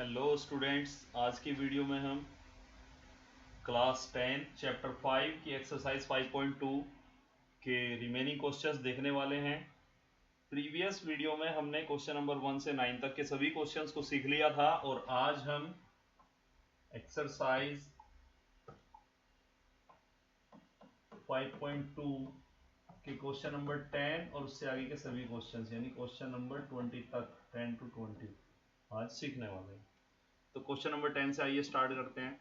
Hello students, आज की video में हम क्लास 10 चैप्टर 5 की एक्सरसाइज 5.2 के रिमेनिंग क्वेश्चंस देखने वाले हैं। प्रीवियस वीडियो में हमने क्वेश्चन नंबर 1 से 9 तक के सभी क्वेश्चंस को सीख लिया था और आज हम एक्सरसाइज 5.2 के क्वेश्चन नंबर 10 और उससे आगे के सभी क्वेश्चंस यानी क्वेश्चन नंबर 20 तक 10 to 20 आज सीखने वाले हैं। तो क्वेश्चन नंबर 10 से आइए स्टार्ट करते हैं।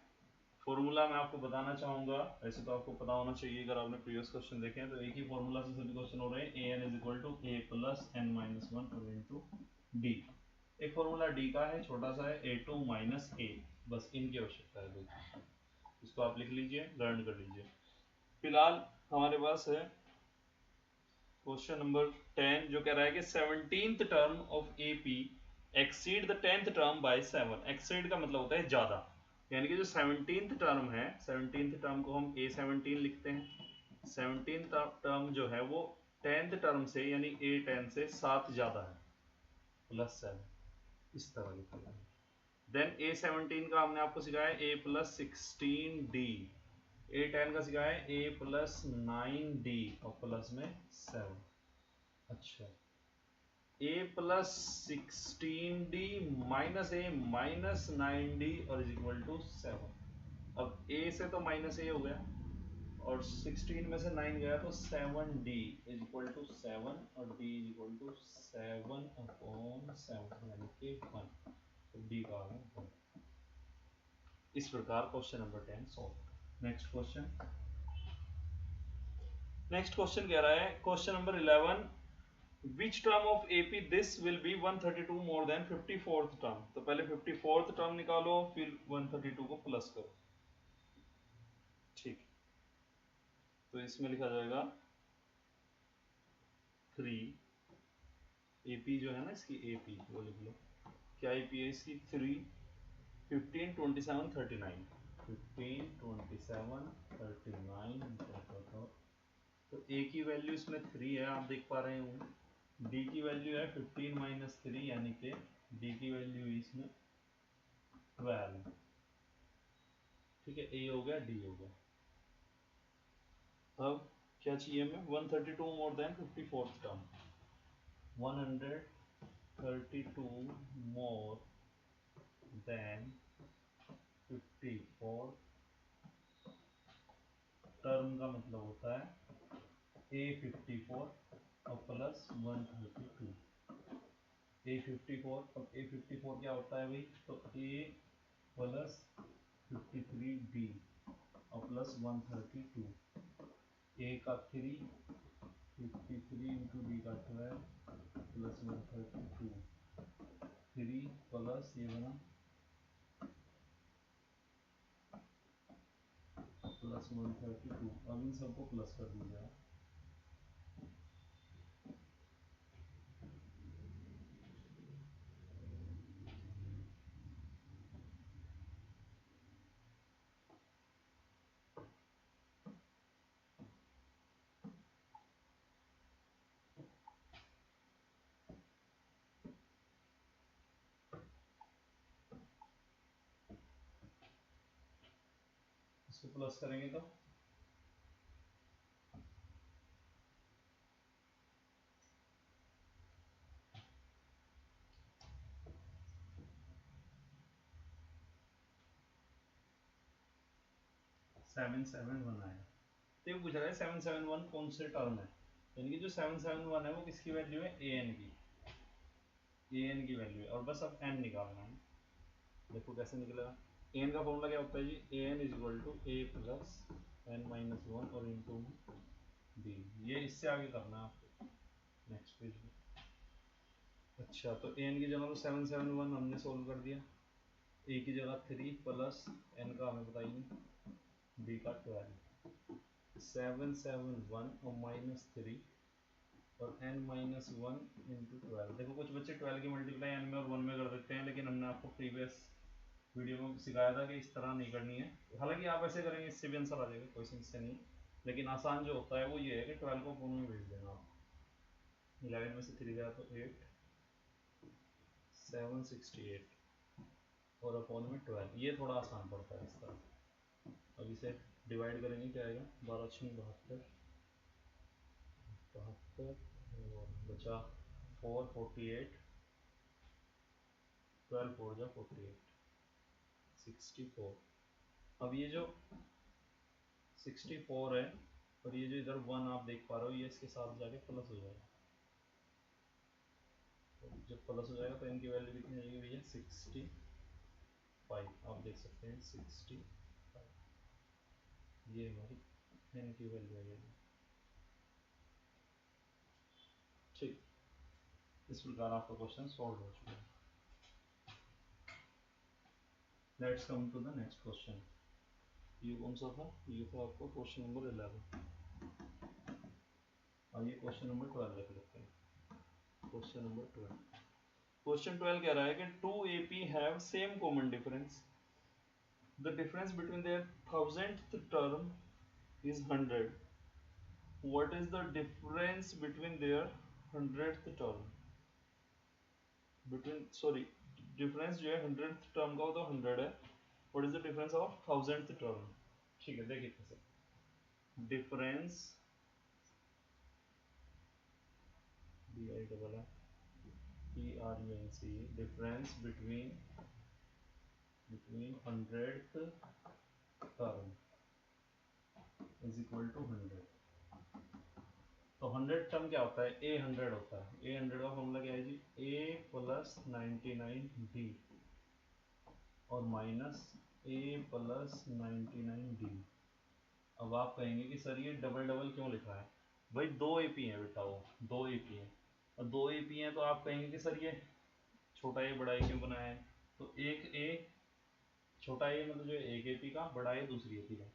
फॉर्मूला मैं आपको बताना चाहूंगा, वैसे तो आपको पता होना चाहिए, अगर आपने प्रीवियस क्वेश्चन देखे हैं तो एक ही फॉर्मूला से सभी क्वेश्चन हो रहे हैं। A N is equal to A plus N minus one into D. एक फॉर्मूला डी का है, छोटा सा है, ए टू माइनस ए, बस इनकी आवश्यकता है। देखिए इसको आप लिख लीजिए, लर्न कर लीजिए। फिलहाल हमारे पास है क्वेश्चन नंबर 10 जो कह रहा है कि 17th term of A P exceed the 10th term by 7। Exceed का मतलब होता है ज्यादा, यानी कि जो 17th टर्म है, 17th टर्म को हम A17 लिखते हैं। 17th टर्म जो है वो 10th टर्म से यानी A10 से 7 ज्यादा है, प्लस 7, इस तरह लिखा है। देन A17 का हमने आपको सिखाया A प्लस 16D, A10 का सिखाया A प्लस 9D और प्लस में 7। अच्छा, a plus 16d minus A minus 9d और इज इक्वल टू 7। अब a से तो माइनस ए हो गया और 16 में से 9 गया तो 7d इज इक्वल टू 7 और d is equal to 7 upon 7 यानी कि 1। तो d का है 1। इस प्रकार question number 10 solve. Next question कह रहा है, question number 11, Which term of AP this will be 132 more than 54th term। तो पहले 54th टर्म निकालो, फिर 132 को प्लस करो। ठीक, तो इसमें लिखा जाएगा 3 AP जो है ना, इसकी AP वो लिख लो। क्या AP है इसकी? 3 15 27 39 15 27 39। तो A की वैल्यू इसमें 3 है, आप देख पा रहे हो। D की वैल्यू है 15 माइनस 3 यानी कि D की वैल्यू इसमें 12। ठीक है, A हो गया, D हो गया। अब क्या चाहिए हमें? 132 more than 54th term. 132 more than 54 term का मतलब होता है A54 और प्लस 132। A54, अब A54 क्या होता है भाई? तो A प्लस 53D और प्लस 132। A का 3, 53 इंटू डी का 12 प्लस 132, 3 प्लस ये बना प्लस 132। अब इन सबको प्लस कर दीजिए आप। इसको प्लस करेंगे तो 771 आया। तो ये पूछ रहा है 771 कौन से टर्म है, यानी कि जो 771 है वो किसकी वैल्यू है? an की वैल्यू है, और बस अब n निकालना है। देखो कैसे निकलेगा। an का फॉर्मूला क्या होता है जी? an is equal to a plus n minus one और इंटू d। ये इससे आगे करना है आपको नेक्स्ट पेज में। अच्छा, तो an की जगह तो 771 हमने सोल्व कर दिया। a की जगह 3 प्लस n का हमें बताइए, d का 12। 771 और माइनस 3 और n माइनस वन इंटू 12। देखो कुछ बच्चे 12 की मल्टीप्लाई n में और 1 में कर देते हैं, लेकिन हमने आपको प्रीवियस वीडियो में सिखाया था कि इस तरह नहीं करनी है। हालांकि आप ऐसे करेंगे इससे भी आंसर आ जाएगा, कोई समस्या नहीं, लेकिन आसान जो होता है वो ये है कि 12 को पूर्ण में भेज देना आप। 11 में से 3 गया तो 8, 768। और अपॉन में 12, ये थोड़ा आसान पड़ता है इस तरह। अब इसे डिवाइड करेंगे, क्या आएगा, 12×72, 72 और बचा 4, 48, 12 4 जा 48, 64। अब ये जो 64 है और ये जो इधर 1 आप देख पा रहे हो, ये इसके साथ जाके प्लस हो जाएगा। तो जब प्लस हो जाएगा तो इनकी वैल्यू कितनी आएगी भैया, 65। आप देख सकते हैं 65, ये हमारी एन की वैल्यू आ जाएगी। ठीक, इस प्रकार आपका क्वेश्चन सॉल्व हो चुका है। Let's come to the next question. ये कौन सा था, ये था आपका क्वेश्चन नंबर 11। आइए क्वेश्चन नंबर 12 लिख लेते हैं। क्वेश्चन नंबर 12, क्वेश्चन 12 कह रहा है कि two AP have same common difference, the difference between their 1000th term is 100, what is the difference between their 100th term, between sorry difference जो है 100th टर्म का, तो 100 है, what is the difference of 1000th term। ठीक है, देखिए कैसे difference, DIFFERENCE, difference between 100th term is equal to 100। तो 100 टर्म क्या होता है, A100 होता है। A100 का फॉर्मूला क्या है जी, A प्लस 99D और माइनस A प्लस 99D। अब आप कहेंगे कि सर ये डबल डबल क्यों लिखा है, भाई दो एपी हैं बेटा, वो दो एपी हैं, और दो एपी हैं तो आप कहेंगे कि सर ये छोटा ए बड़ा ए क्यों बनाया है। तो एक ए, छोटा ए मतलब जो एक एपी का, बड़ा ए दूसरी एपी का।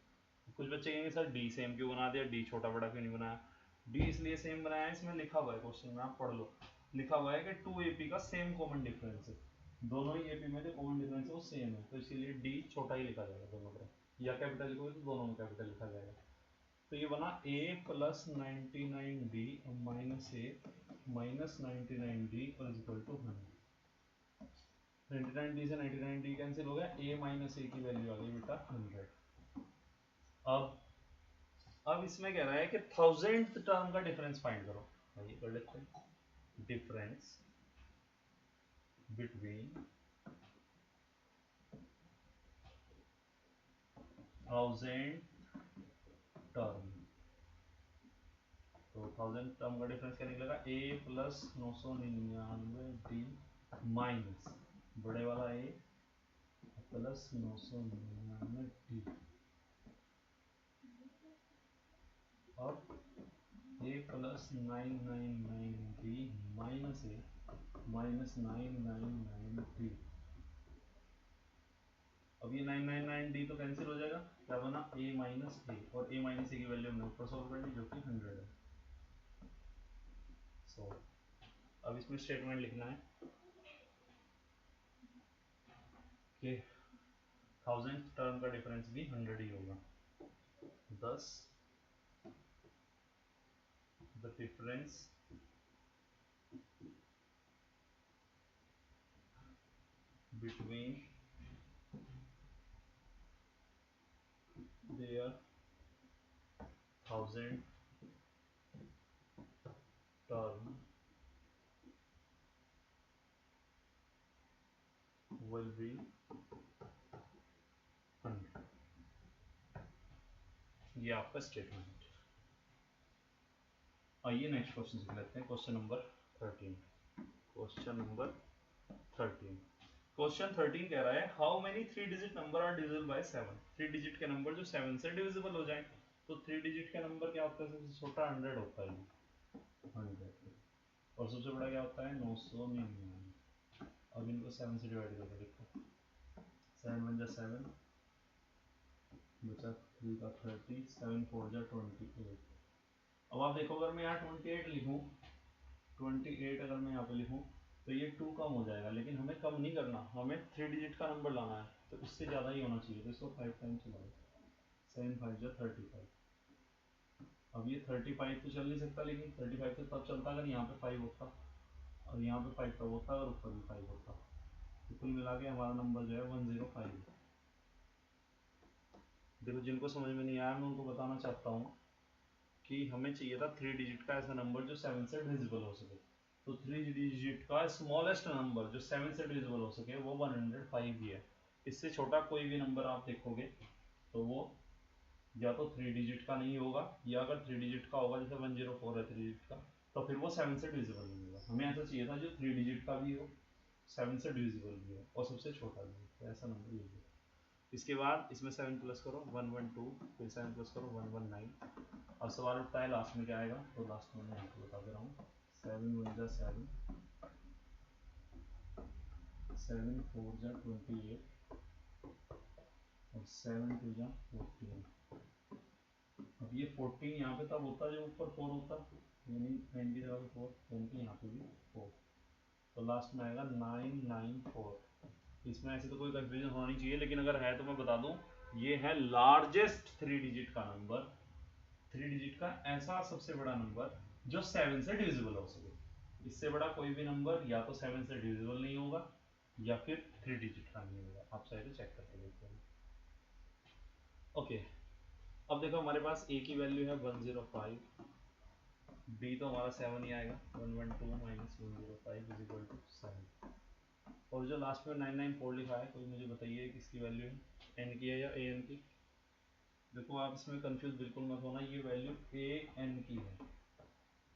कुछ बच्चे कहेंगे सर डी सेम क्यों बना दिया, डी छोटा बड़ा क्यों नहीं बनाया। डी इसलिए सेम बनाया है, इसमें लिखा हुआ है क्वेश्चन में, आप पढ़ लो, लिखा हुआ है कि टू एपी का सेम कॉमन डिफरेंस है, दोनों ही एपी में जो कॉमन डिफरेंस है वो सेम है, तो इसीलिए डी छोटा ही लिखा जाएगा दोनों तरफ, या कैपिटल लिखोगे तो दोनों में कैपिटल लिखा जाएगा। तो ये बना a plus 99d minus a minus 99d और इज इक्वल टू 100। 99d से 99d कैंसिल हो गया, a माइनस a की वैल्यू आ गई बेटा 100। अब इसमें कह रहा है कि 1000th टर्म का डिफरेंस फाइंड करो। आइए कर लेते हैं, डिफरेंस बिटवीन 1000 टर्म। तो 1000 टर्म का डिफरेंस क्या निकलेगा, a प्लस 999d माइनस बड़े वाला a प्लस 999d और a plus 999d minus a minus 999d। अब ये 999d तो कैंसिल हो जाएगा, क्या बना a माइनस a, और a माइनस a की वैल्यू हमने ऊपर सॉल्व कर ली जो कि 100 है। सो अब इसमें स्टेटमेंट लिखना है कि 1000th टर्म का डिफरेंस भी 100 ही होगा, thus the difference between their 1000 term will be 100। ये आपका स्टेटमेंट। आइए नेक्स्ट क्वेश्चन सीख लेते हैं, question number 13। Question number 13, question 13 कह रहा है how many 3 digit number are divisible by 7। 3 digit के नंबर जो 7 से डिविजिबल हो जाए। तो 3 डिजिट का नंबर क्या होता है, सबसे छोटा 100 होता है, 100, और सबसे बड़ा क्या होता है 999। अब इनको 7 से डिवाइड करके देखो, 7 1 जा 7, बचा 3 का 30, 7 4 जा 28। अब आप देखो अगर मैं यहाँ 28 लिखूँ, 28 अगर मैं यहाँ पे लिखूँ तो ये 2 कम हो जाएगा, लेकिन हमें कम नहीं करना, हमें 3 डिजिट का नंबर लाना है, तो उससे ज़्यादा ही होना चाहिए, तो इसको 5 टाइम चलाओ, 7 5 जा 35। अब ये 35 तो चल नहीं सकता, लेकिन 35 तो तब चलता अगर यहाँ पे 5 होता, और यहाँ पे 5 तब होता अगर ऊपर भी 5 होता। तो कुल मिला के हमारा नंबर जो है 105। देखो जिनको समझ में नहीं आया मैं उनको बताना चाहता हूँ कि हमें चाहिए था 3 डिजिट का ऐसा नंबर जो 7 से डिविजिबल हो सके। तो 3 डिजिट का स्मॉलेस्ट नंबर जो 7 से डिविजिबल हो सके वो 105 ही है। इससे छोटा कोई भी नंबर आप देखोगे तो वो या तो 3 डिजिट का नहीं होगा, या अगर 3 डिजिट का होगा जैसे 104 है 3 डिजिट का, तो फिर वो 7 से डिविजिबल नहीं होगा। हमें ऐसा चाहिए था जो 3 डिजिट का भी हो, 7 से डिविजिबल भी हो और सबसे छोटा भी हो, तो ऐसा नंबर लीजिए। इसके बाद इसमें 7 प्लस करो 112, फिर 7 प्लस करो 119। अब सवाल उठता है लास्ट में क्या आएगा, तो लास्ट में मैं आपको बता दे रहा हूँ। 7 1 जा 7, 7 4 जा 28 और 7 2 जा 14। अब ये 14 यहाँ पे तब होता जब ऊपर 4 होता, यानी 9 की जगह पे 4, यानी कि यहाँ पे भी 4, तो लास्ट में आएगा 994। इसमें ऐसे तो कोई कंफ्यूजन होना नहीं चाहिए, लेकिन अगर है तो मैं बता दूं, ये है लार्जेस्ट 3 डिजिट का नंबर, 3 डिजिट का ऐसा सबसे बड़ा नंबर जो 7 से डिविजिबल हो सके। इससे बड़ा कोई भी नंबर या तो 7 से डिविजिबल नहीं होगा या फिर 3 डिजिट का नहीं होगा। आप चाहे तो चेक करके देखते हैं। ओके, अब देखो हमारे पास ए की वैल्यू है 105, बी तो हमारा 7 ही आएगा, 112 माइनस 105 इज इक्वल टू 7, और जो लास्ट में 994 लिखा है कोई मुझे बताइए किसकी वैल्यू है, एन की है या ए एन की। देखो आप इसमें कंफ्यूज बिल्कुल मत होना, ये वैल्यू ए एन की है,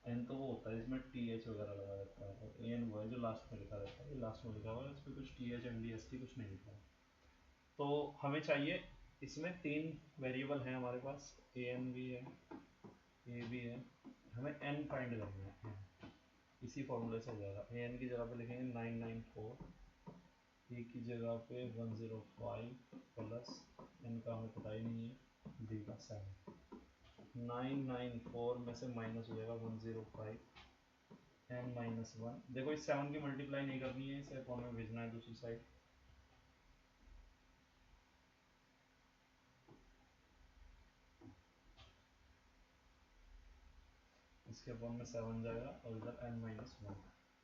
एन तो वो होता है इसमें टी एच वगैरह लगा रहता है, और ए एन वो है जो लास्ट में लिखा रहता है, ये लास्ट में लिखा हुआ है, इसमें कुछ T H M D S T कुछ नहीं लिखा है। तो हमें चाहिए, इसमें 3 वेरिएबल हैं हमारे पास, ए एन भी है, ए भी है, हमें एन फाइंड करना है। इसी फॉर्मूले से हो जाएगा, ए एन की जगह पे लिखेंगे 994, ए की जगह पे 105 प्लस एन का हमें पता ही नहीं है, डी का 7, 994 में से माइनस हो जाएगा 105, एन माइनस 1। देखो इस 7 की मल्टीप्लाई नहीं करनी है, इसे अपॉन में भेजना है दूसरी साइड। इसके अपॉन में 7 जाएगा और इधर एन माइनस 1,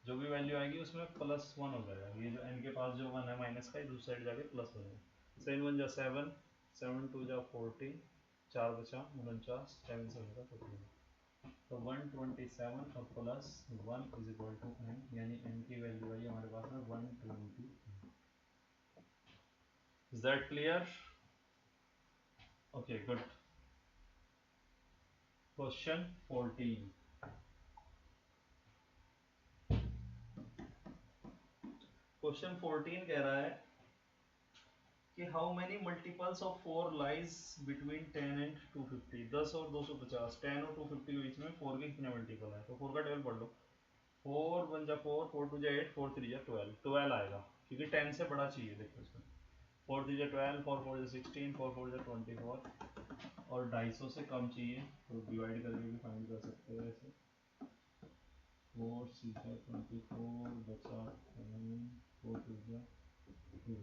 जो भी वैल्यू आएगी उसमें प्लस 1 हो जाएगा। ये जो एन के पास जो 1 है माइनस का, दूसरी साइड जाके प्लस 1 है। 7 1 जा 7, 7 2 जा 14, 4 बचा 49, 7 से होगा 14, तो 127 और plus 1 is equal to n, यानी एन की वैल्यू आई हमारे पास में 120। Is that clear? Okay good. Question 14, question 14 कह रहा है कि how many multiples of 4 lies between 10 and 250। 10 और 250, 10 और 250 के बीच में 4 के कितने मल्टीपल है, तो 4 का टेबल पढ़ लो। 4 1 जा 4, 4 2 जा 8, 4 3 जा 12, 12 आएगा क्योंकि 10 से बड़ा चाहिए। देखो इसमें 4 3 जा 12, 4 4 जा 16, 4 4 जा 24 और 250 से कम चाहिए, तो डिवाइड करके भी फाइंड कर सकते हो ऐसे। 4 6 जा 24 बचा 10, 4 2 जा 2,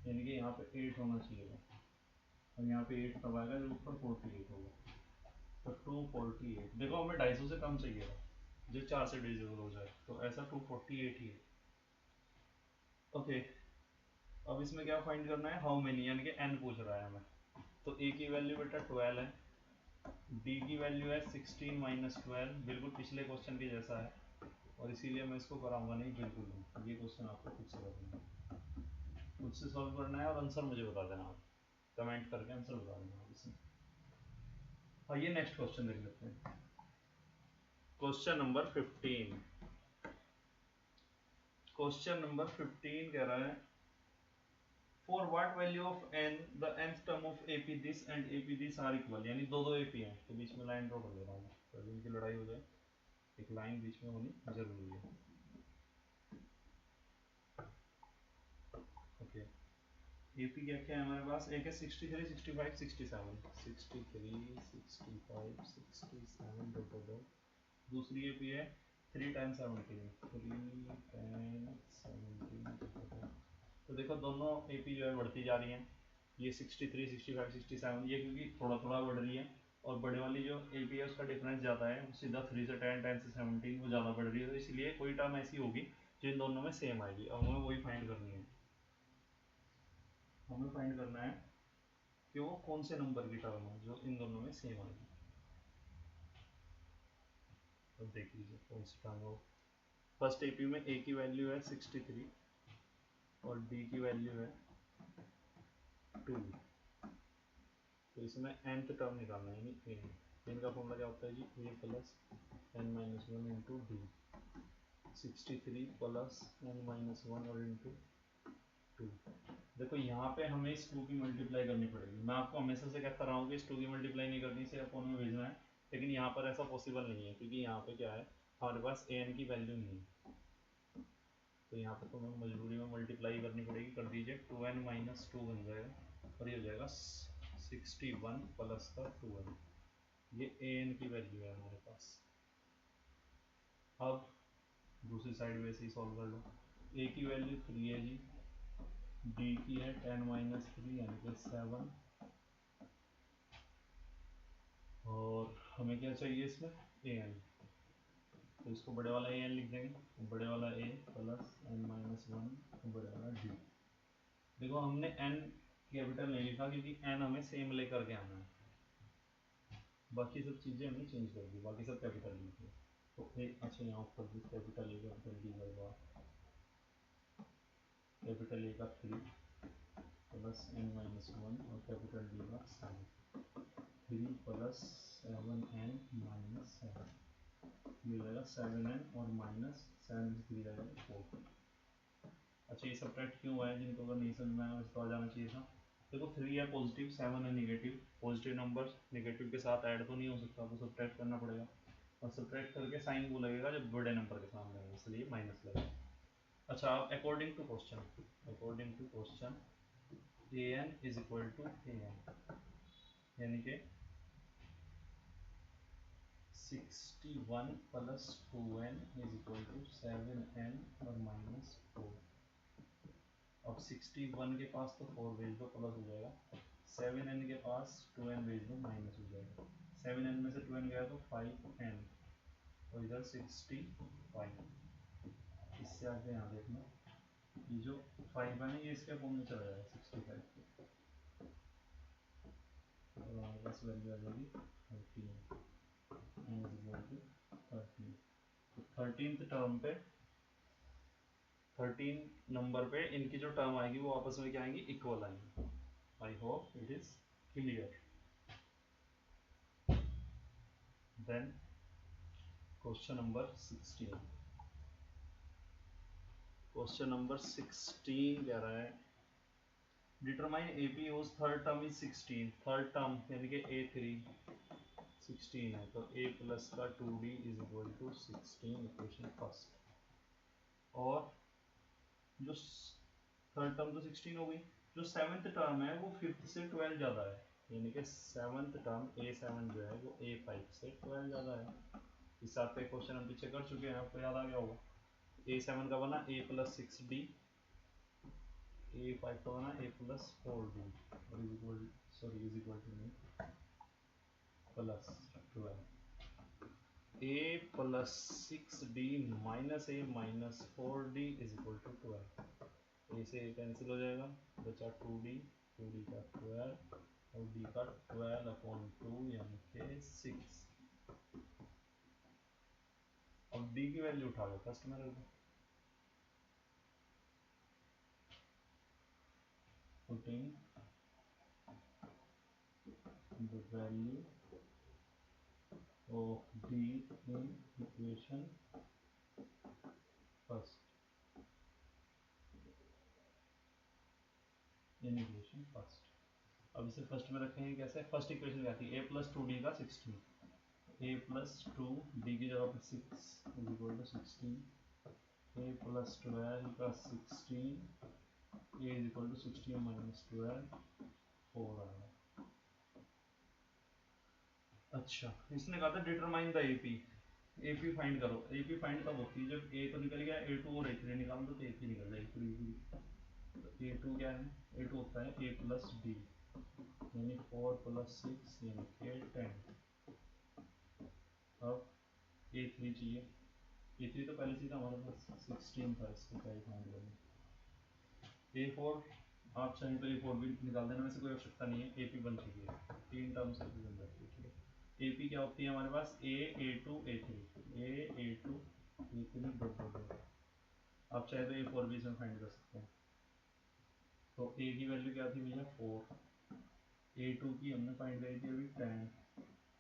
यानी कि यहाँ पे 8 होना चाहिए था, और यहाँ पे 8 तब आएगा जब ऊपर 48 होगा, तो 248। देखो हमें 250 से कम चाहिए था जो 4 से डिविजिबल हो जाए, तो ऐसा 248 ही है। ओके, अब इसमें क्या फाइंड करना है, हाउ मेनी, यानी कि एन पूछ रहा है हमें। तो ए की वैल्यू बेटा 12 है, डी की वैल्यू है 16 माइनस 12, बिल्कुल पिछले क्वेश्चन के जैसा है, और इसीलिए मैं इसको कराऊंगा नहीं, बिल्कुल नहीं। ये क्वेश्चन आपको खुद से करना है, खुद से सॉल्व करना है, और आंसर मुझे बता देना, आप कमेंट करके आंसर बता देना इसमें। आइए नेक्स्ट क्वेश्चन देख लेते हैं। क्वेश्चन नंबर 15, क्वेश्चन नंबर 15 कह रहा है for what value of n the nth term of AP this and AP this are equal, यानी दो दो AP हैं, तो बीच में लाइन ड्रॉ कर दे रहा हूँ, तो इनकी लड़ाई हो जाए, एक लाइन बीच में होनी जरूरी है। ओके, AP क्या क्या है हमारे पास, एक है 63 65 67, 63 65 67 डॉट डॉट डॉट, दूसरी AP है 3 टाइम्स 17, 3 टाइम्स 17। तो देखो दोनों AP जो है बढ़ती जा रही हैं, ये 63 65 67 ये क्योंकि थोड़ा थोड़ा बढ़ रही है, और बड़े वाली जो AP है उसका डिफरेंस ज़्यादा है, सीधा 3 से 10 10 से 17 वो ज़्यादा बढ़ रही है, तो इसलिए कोई टर्म ऐसी होगी जो इन दोनों में सेम आएगी। अब हमें वही फाइंड करनी है, हमें फाइंड करना है कि वो कौन से नंबर की टर्म है जो इन दोनों में सेम आएगी। तो देख लीजिए कौन सी टर्म हो। फर्स्ट एपी में ए की वैल्यू है 63 और डी की वैल्यू है 2। तो इसमें nth टर्म निकालना है, यानी एन का फॉर्मूला क्या होता है जी, A plus N minus one into D. 63 plus N minus one और इंटू 2। देखो यहाँ पे हमें इस 2 की मल्टीप्लाई करनी पड़ेगी। मैं आपको हमेशा से कहता रहा हूँ कि इस 2 की मल्टीप्लाई नहीं करनी, से अपोन में भेजना है, लेकिन यहाँ पर ऐसा पॉसिबल नहीं है क्योंकि यहाँ पे क्या है, हमारे पास एन की वैल्यू नहीं है। तो यहाँ पे तो हमें मजबूरी में मल्टीप्लाई करनी पड़ेगी। कर दीजिए 2n माइनस 2 बन जाएगा और ये हो जाएगा 61 प्लस का 2n। ये an की वैल्यू है हमारे पास। अब दूसरी साइड वैसे ही सॉल्व कर लो। a की वैल्यू 3 है जी, d की है 10 माइनस 3 यानी कि 7, और हमें क्या चाहिए इसमें an। तो इसको बड़े वाला an लिख देंगे, बड़े वाला a प्लस n माइनस 1 बड़े वाला d। देखो हमने n कैपिटल नहीं लिखा क्योंकि n हमें सेम लेकर के आना है, बाकी सब चीज़ें हमने चेंज कर दी, बाकी सब कैपिटल लिखी। तो अच्छा यहाँ ऊपर भी कैपिटल ए कैपिटल डी का कैपिटल ए का 3 प्लस n माइनस 1 और कैपिटल डी का 7। 3 प्लस 7n माइनस 7, ये हो जाएगा 7n और माइनस 7 से 3 जाएगा 4। अच्छा ये सब्ट्रैक्ट क्यों हुआ है, जिनको अगर नहीं समझ में आया उसको आ जाना चाहिए था। देखो 3 है पॉजिटिव, 7 है निगेटिव, पॉजिटिव नंबर निगेटिव के साथ ऐड तो नहीं हो सकता, तो सब्ट्रैक्ट करना पड़ेगा, और सब्ट्रैक्ट करके साइन वो लगेगा जब बड़े नंबर के सामने है, इसलिए माइनस लगेगा। अच्छा according to question a N is equal to a n, यानी कि 61 plus 2n is equal to 7n और माइनस 4। अब 61 के पास तो 4 भेज दो प्लस हो जाएगा, 7n के पास 2n भेज दो माइनस हो जाएगा। 7n में से 2n गया तो 5n और इधर 65। इससे आगे यहाँ देखना, ये जो 5 है ना ये इसके अपोन में चला जाएगा 65 के, और हमारे पास वैल्यू आ जाएगी 13 n इज इक्वल टू 13। तो 13th टर्म पे 13 नंबर पे इनकी जो टर्म आएगी वो आपस में क्या आएंगी, इक्वल आएंगी। I hope it is clear. Then question number 16। Question number 16 कह रहा है determine AP whose third term is 16। Third term यानी कि a3 16 है, तो a प्लस का 2d is equal to 16 equation first. और जो थर्ड टर्म तो 16 हो गई, जो सेवंथ टर्म है वो फिफ्थ से 12 ज़्यादा है, यानी कि सेवंथ टर्म a7 जो है वो a5 से 12 ज़्यादा है। इस साथ का क्वेश्चन हम पीछे कर चुके हैं, आपको याद आ गया होगा। a7 का बना a प्लस 6d, a5 का बना a प्लस 4d और इज इक्वल टू नहीं plus 12। a plus 6d minus a minus 4d is equal to 12। A से कैंसिल हो जाएगा, बचा 2d, 2d का 12 और d का 12 अपॉन 2 यानी कि 6। अब d की वैल्यू उठा लो फर्स्ट में रख दो, putting the value of d in equation first, in equation first. अब इसे फर्स्ट में रखेंगे कैसे, फर्स्ट इक्वेशन क्या थी, a प्लस 2d का 16, a प्लस 2 d की जगह पर 6 is equal to 16, a plus 12 का 16, a is equal to 16 minus 12 4 आएगा। अच्छा इसने कहा था determine the AP, AP find करो। एपी फाइंड कब होती है, जब ए तो निकल गया, a2 और a3 निकाल दो तो एपी निकल जाएगी पूरी। तो a2 क्या है, a2 होता है a प्लस डी यानी 4 प्लस 6 यानी कि 10। अब a3 चाहिए, A3 तो पहले से था हमारे पास 16 था, इसको क्या फाइंड करना। A4 आप चाहें तो A4 भी निकाल देना, वैसे कोई आवश्यकता नहीं है, AP बन चुकी है, 3 टर्म्स AP बन जाती है, ठीक है। AP क्या होती है हमारे पास, A A2 A3, A A2 A3 dot dot dot. आप चाहे तो A4 भी इसमें फाइंड कर सकते हैं। तो A की वैल्यू क्या थी भैया 4, A2 की हमने फाइंड करी थी अभी 10,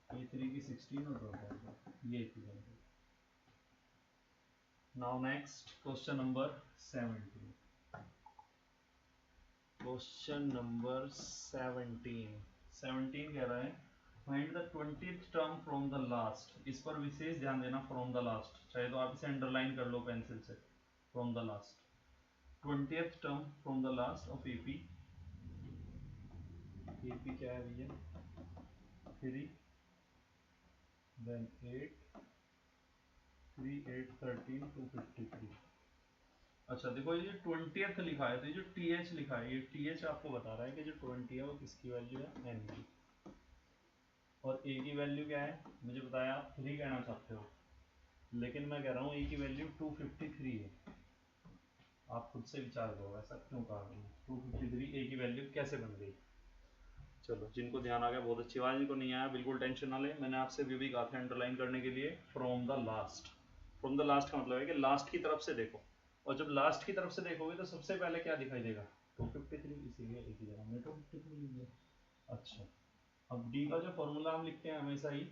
A3 की 16 और डॉट डॉट डॉट, ये AP बन गई। Now next question number 17। Question number 17 कह रहा है find the 20th term from the last. इस पर विशेष ध्यान देना, फ्रॉम द लास्ट, चाहे तो आप इसे अंडरलाइन कर लो पेंसिल से, from the last. 20th term from the last of AP. AP क्या है भैया 3, देन 8, 3 8 13 253। अच्छा देखो ये जो 20th लिखा है, तो ये जो TH लिखा है, ये TH आपको बता रहा है कि जो 20 है वो किसकी वैल्यू है, n की। और A की वैल्यू क्या है, मुझे बताया आप 3 कहना चाहते हो, लेकिन मैं कह रहा हूँ A की वैल्यू 253 है। आप खुद से विचार करो ऐसा क्यों कहा मैंने, 253 A की वैल्यू कैसे बन गई। चलो जिनको ध्यान आ गया बहुत अच्छी बात, जिनको नहीं आया बिल्कुल टेंशन ना ले, मैंने आपसे भी कहा था अंडरलाइन करने के लिए from the last. From the last का मतलब है कि लास्ट की तरफ से देखो, और जब लास्ट की तरफ से देखोगे तो सबसे पहले क्या दिखाई देगा 253, इसीलिए एक ही जगह हमने 253 लिख दिया। अच्छा अब डी का जो फॉर्मूला हम लिखते हैं हमेशा ही,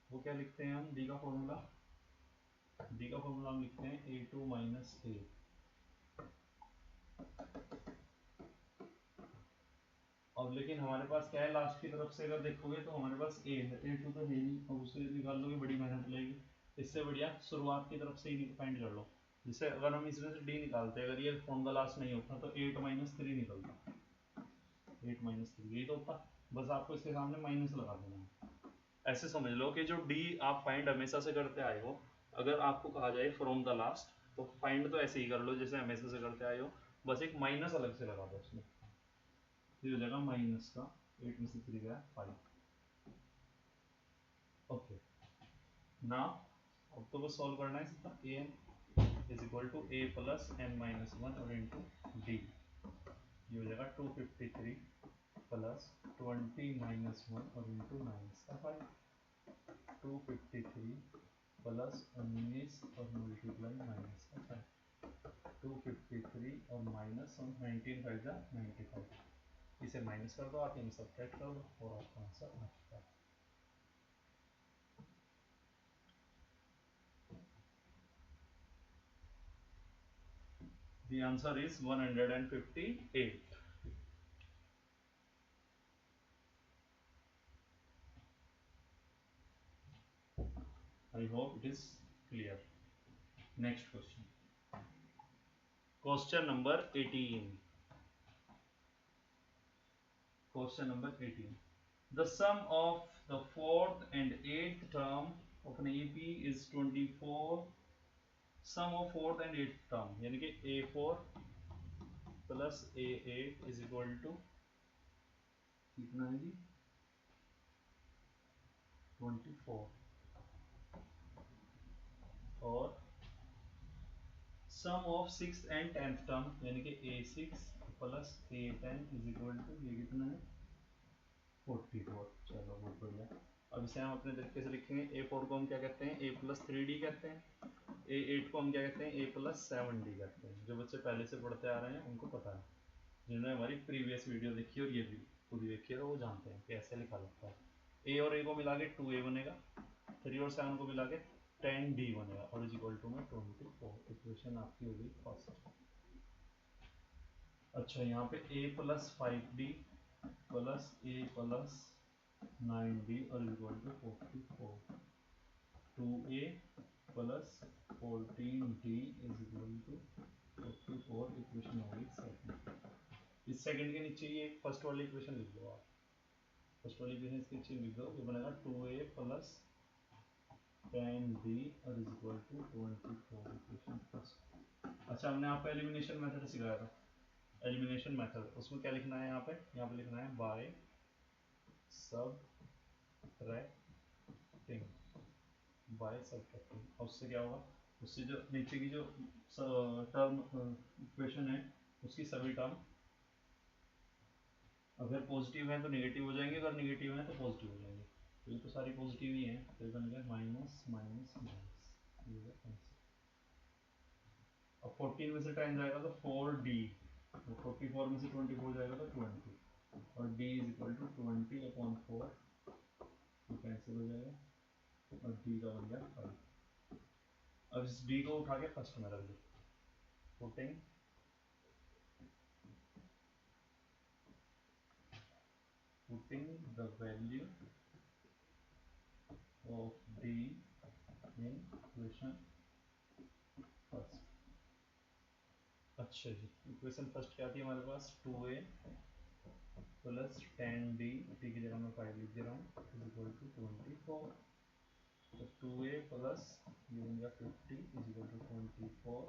वो क्या लिखते हैं हम, डी का फॉर्मूला हम लिखते हैं A2 माइनस A। अब लेकिन हमारे पास क्या है, लास्ट की तरफ से अगर देखोगे तो हमारे पास A है, A2 तो है नहीं, अब उसे निकाल लोगे बड़ी मेहनत लगेगी। इससे बढ़िया शुरुआत की तरफ से ही फाइंड कर लो। जैसे अगर हम इसमें से D निकालते, अगर ये फॉर्म द लास्ट नहीं होता तो 8 माइनस 3 निकलता, 8 माइनस 3 यही तो होता। बस आपको इसके सामने माइनस लगा देना है। ऐसे समझ लो कि जो D आप फाइंड हमेशा से करते आए हो, अगर आपको कहा जाए फ्रॉम द लास्ट, तो फाइंड तो ऐसे ही कर लो जैसे हमेशा से करते आए हो, बस एक माइनस अलग से लगा दो उसमें, ये हो जाएगा माइनस का 8 में से 3 गया 5। ओके ना अब तो बस सॉल्व करना है सीधा, A N is equal to A plus N minus one और इंटू डी। ये हो जाएगा 253 प्लस 20 माइनस वन और इंटू माइनस का 5। 253 प्लस 19 और मल्टीप्लाई माइनस का 5। 253 और माइनस और 19 5 जा 95, इसे माइनस कर दो, आप इन सब्ट्रैक्ट कर दो और आपका आंसर आ चुका है। The answer is 158. I hope it is clear. Next question. Question number 18. Question number 18. The sum of the fourth and eighth term of an AP is 24. Sum of fourth and eighth term यानी कि A4 plus A8 is equal to कितना है जी 24, और sum of six and tenth term यानी कि A6 plus A10 is equal to ये कितना है 44। चलो बहुत बढ़िया। अब इसे हम अपने तरीके से लिखेंगे, A4 को हम क्या कहते हैं, A प्लस 3D कहते हैं, A8 को हम क्या कहते हैं, A प्लस 7D कहते हैं। जो बच्चे पहले से पढ़ते आ रहे हैं उनको पता है, जिन्होंने हमारी प्रीवियस वीडियो देखी और ये भी पूरी देखी है तो वो जानते हैं कि ऐसे लिखा लगता है। A और A को मिला के 2A बनेगा, 3 और 7 को मिला के 10D बनेगा, और इज इक्वल टू में 24। इक्वेशन आपकी होगी फर्स्ट। अच्छा यहाँ पे A plus 5D plus A plus 9D और equal to 44, 2A plus 14D is equal to 44। Equation होगी सेकंड। इस सेकंड के नीचे ये फर्स्ट वाली इक्वेशन लिख दो आप, फर्स्ट वाली इक्वेशन इसके नीचे लिख दो, ये बनेगा 2A प्लस 10D और is equal to 24। Equation first. अच्छा हमने आपको एलिमिनेशन मेथड सिखाया था, एलिमिनेशन मेथड, उसमें क्या लिखना है, यहाँ पे लिखना है बाय सबट्रैक्टिंग, बाय सबट्रैक्टिंग। और उससे क्या होगा, उससे जो नीचे की जो टर्म इक्वेशन है उसकी सभी टर्म अगर पॉजिटिव है तो नेगेटिव हो जाएंगे, अगर नेगेटिव है तो पॉजिटिव हो जाएंगे। तो ये तो सारी पॉजिटिव ही हैं, तो ये बन गया माइनस माइनस माइनस। अब 14 में से 10 जाएगा तो 4d, तो 44 में से 24 जाएगा तो 20, और d इज इक्वल टू 20/4, तो कैंसिल हो जाएगा और d का बन गया 5। अब इस d को उठा के फर्स्ट में रख दो, putting the value of d in equation first. अच्छा जी, इक्वेशन फर्स्ट क्या थी हमारे पास, 2a प्लस 10d, d की जगह मैं 5 लिख दे रहा हूँ, इज इक्वल टू 24। तो 2a प्लस ये बन गया 50 इज इक्वल टू 24,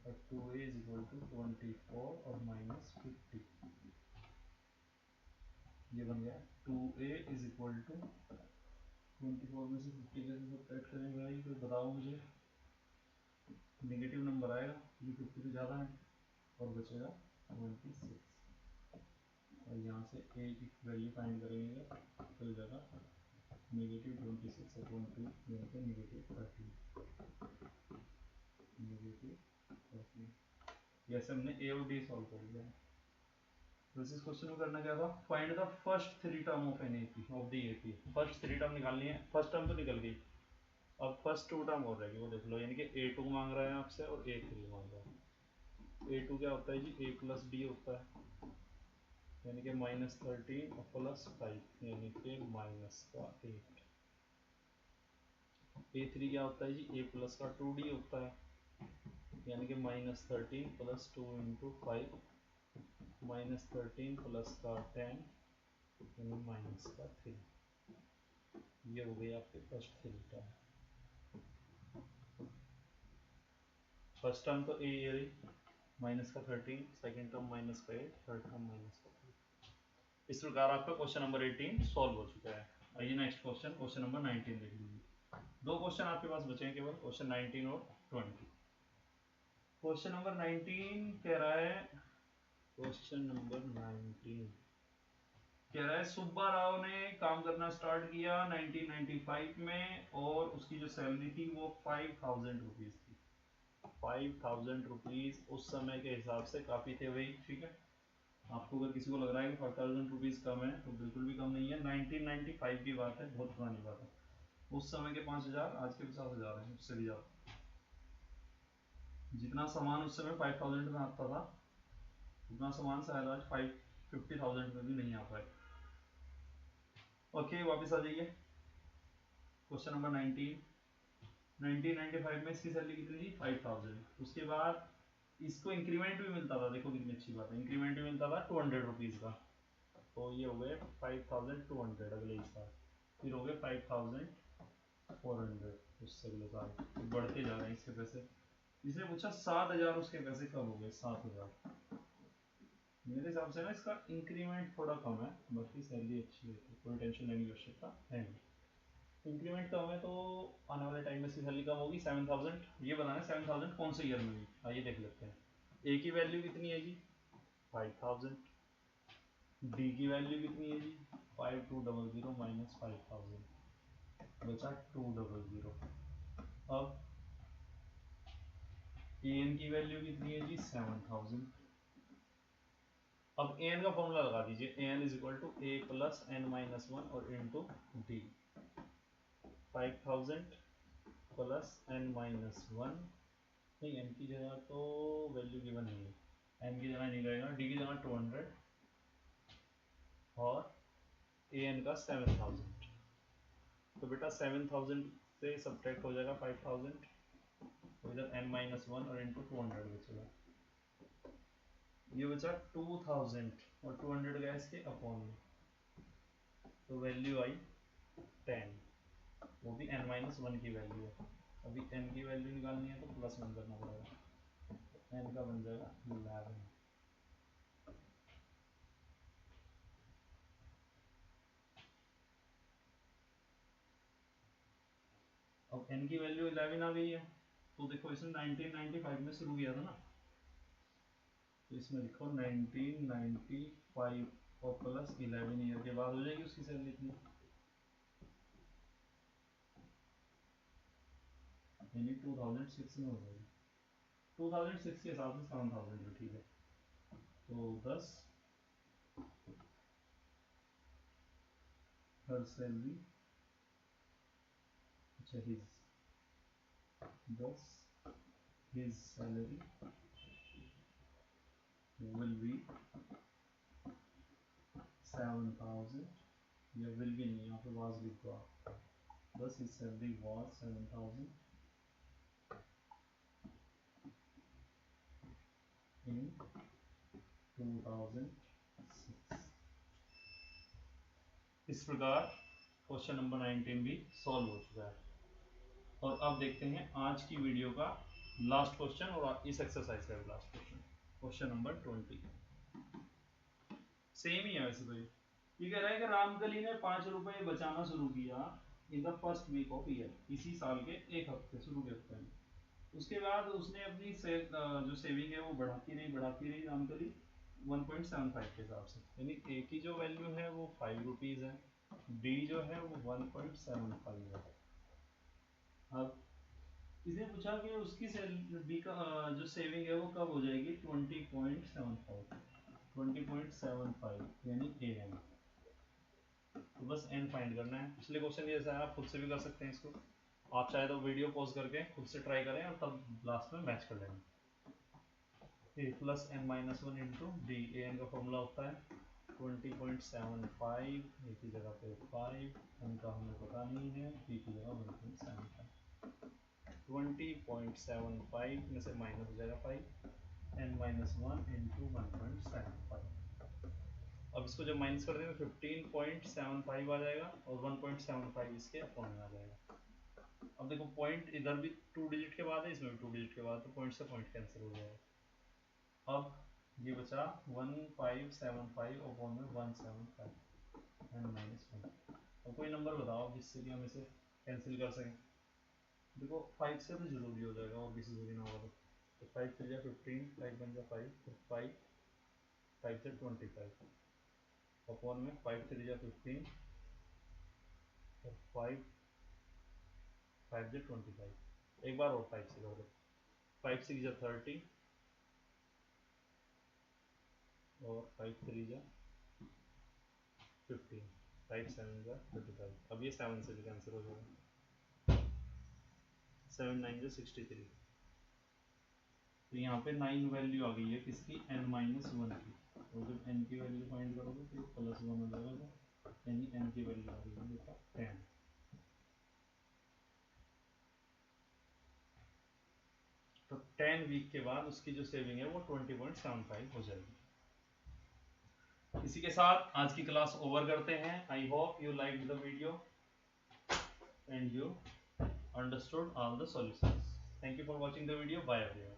और 2a इज इक्वल टू 24 और माइनस 50, ये बन गया 2a इज इक्वल टू 24 में से 50 कैसे सब्ट्रैक्ट करेंगे भाई, तो बताओ मुझे। नेगेटिव नंबर आएगा क्योंकि 50 से ज़्यादा है, और बचेगा 26, और यहाँ से a की वैल्यू फाइंड करेंगे तो हो जाएगा नेगेटिव 26 अपॉन 2 यानी कि नेगेटिव 13, नेगेटिव 13। जैसे हमने a और d सॉल्व कर लिया। तो इस क्वेश्चन में करना क्या था, find the first three term of an AP of the AP. First three term निकालनी है, फर्स्ट टर्म तो निकल गई, अब फर्स्ट टू टर्म और रहेगी, वो देख लो। यानी कि a2 मांग रहा है आपसे और a3 मांग रहा है। a2 क्या होता है जी, a प्लस डी होता है, यानी कि -13 और प्लस 5 यानी कि माइनस का 8। a3 क्या होता है जी, a प्लस का 2d होता है, यानी कि -13 प्लस 2 इंटू 5, -13 प्लस का 10 यानी माइनस का 3। ये हो गई आपके first three term. First term तो ए रही माइनस का 13, सेकेंड टर्म माइनस का 8, थर्ड टर्म माइनस का 3। इस प्रकार आपका क्वेश्चन नंबर 18 सॉल्व हो चुका है। आइए नेक्स्ट क्वेश्चन, क्वेश्चन नंबर 19 देख लीजिए। दो क्वेश्चन आपके पास बचे हैं केवल, क्वेश्चन 19 और 20। क्वेश्चन नंबर 19 कह रहा है, क्वेश्चन नंबर 19 कह रहा है सुब्बा राव ने काम करना स्टार्ट किया 1995 में, और उसकी जो सैलरी थी वो 5000 रुपीज थी। 5000 रुपीज उस समय के हिसाब से काफी थे भाई, ठीक है। आपको अगर किसी को लग रहा है कि 5000 रुपीज कम है तो बिल्कुल भी कम नहीं है। 1995 की बात है, बहुत पुरानी बात है। उस समय के 5000 आज के 50,000 है, उससे भी ज्यादा। जितना सामान उस समय 5000 में आता था उतना सामान शायद आज 50,000 में भी नहीं आ पाए। ओके, वापस आ जाइए। क्वेश्चन नंबर 19, 1995 में इसकी सैलरी कितनी थी, 5000। उसके बाद इसको इंक्रीमेंट भी मिलता था, देखो कितनी अच्छी बात है, इंक्रीमेंट भी मिलता था 200 रुपीज का। तो ये हो गए 5200 अगले ही साल, फिर हो गए 5400 उससे अगले साल, तो बढ़ते जा रहे हैं इसके पैसे। इसने पूछा 7000 उसके पैसे कब हो गए, 7000। मेरे हिसाब से ना इसका इंक्रीमेंट थोड़ा कम है, बाकी सैलरी अच्छी है, कोई टेंशन लेने की आवश्यकता है नहीं। इंक्रीमेंट कम है तो आने वाले टाइम में इसकी सैलरी कम होगी 7000। ये बताना है 7000 कौन से ईयर में हुई, आइए देख लेते हैं। ए की वैल्यू कितनी है जी, 5000। डी की वैल्यू कितनी है जी, 5200 माइनस 5000, बचा 200। अब ए एन की वैल्यू कितनी है जी, 7000। अब ए एन का फॉर्मूला लगा दीजिए, A N is equal to A plus N minus 1 और into D. 5000 plus N minus 1, नहीं एन की जगह तो वैल्यू गिवन नहीं है, एन की जगह नहीं लगेगा, डी की जगह 200 और ए एन का 7000। तो बेटा 7000 से सब्ट्रैक्ट हो जाएगा 5000, तो इधर n माइनस 1 और इंटू 200 बचेगा। ये बचा 2000 और 200 गया इसके अपॉन में, तो वैल्यू आई 10, वो भी n माइनस 1 की वैल्यू है। अभी n की वैल्यू निकालनी है तो प्लस 1 करना पड़ेगा, तो n का बन जाएगा 11। अब n की वैल्यू 11 आ गई है, तो देखो इसने 1995 में शुरू किया था ना, तो इसमें लिखो 1995 और प्लस 11 ईयर के बाद हो जाएगी उसकी सैलरी इतनी, यानी 2006 में हो जाएगी। 2006 के हिसाब से 7000 भी ठीक है। तो 10 हर सैलरी, अच्छा his 10 his salary will be 7000, या will be नहीं, यहाँ पे was लिख दो आप, बस his salary was 7000 in 2006। इस प्रकार क्वेश्चन नंबर 19 भी सॉल्व हो चुका है। और अब देखते हैं आज की वीडियो का लास्ट क्वेश्चन और इस एक्सरसाइज का भी last question, question number 20। Same ही है वैसे तो ये कह रहा है कि रामकली ने 5 रुपए बचाना शुरू किया in the first week of year, इसी साल के एक हफ्ते शुरू के हफ्ते में। उसके बाद उसने अपनी जो सेविंग है वो बढ़ाती रही रामकली 1.75 के हिसाब से, यानी ए की जो वैल्यू है वो 5 रुपीज है, डी जो है वो 1.75 है। अब इसने पूछा कि उसकी बी का जो सेविंग है वो कब हो जाएगी 20.75 यानी ए एन। तो बस एन फाइंड करना है। पिछले क्वेश्चन जैसा है, आप खुद से भी कर सकते हैं इसको, आप चाहे तो वीडियो पॉज करके खुद से ट्राई करें और तब लास्ट में मैच कर लेंगे। A plus N minus 1 into D, A N का फॉर्मूला होता है 20.75, ए की जगह पे 5, एन का हमें पता नहीं है, डी की जगह 1.75। 20.75 में से माइनस हो जाएगा 5, एन माइनस 1 इंटू 1.75। अब इसको जब माइनस कर देंगे 15.75 आ जाएगा और 1.75 इसके अपॉन में आ जाएगा। अब देखो पॉइंट इधर भी 2 डिजिट के बाद है, इसमें भी 2 डिजिट के बाद, तो पॉइंट से पॉइंट कैंसिल हो जाएगा। अब ये बचा 1575 अपॉन में 175 एन माइनस 1। अब कोई नंबर बताओ जिससे कि हम इसे कैंसिल कर सकें। देखो 5 से तो जरूरी हो जाएगा और किसी से भी ना होगा तो 5 से 15, 5 बन जा 5, फिर 5 से 25 अपॉन में 5 से 15 और 5 से 25। एक बार और 5 से कर दो, 5 से 30 और 5 से 15, 5 7 जा 35। अब ये 7 से भी कैंसिल हो जाएगा, 7 9 जा 63। तो यहाँ पे 9 वैल्यू आ गई है किसकी, n माइनस 1 की। और जब n की वैल्यू फाइंड करोगे तो प्लस 1 हो जाएगा, यानी n की वैल्यू आ रही है बेटा 10। तो 10 वीक के बाद उसकी जो सेविंग है वो 20.75 हो जाएगी। इसी के साथ आज की क्लास ओवर करते हैं। I hope you like the video and you understood all the solutions. Thank you for watching the video. Bye everyone.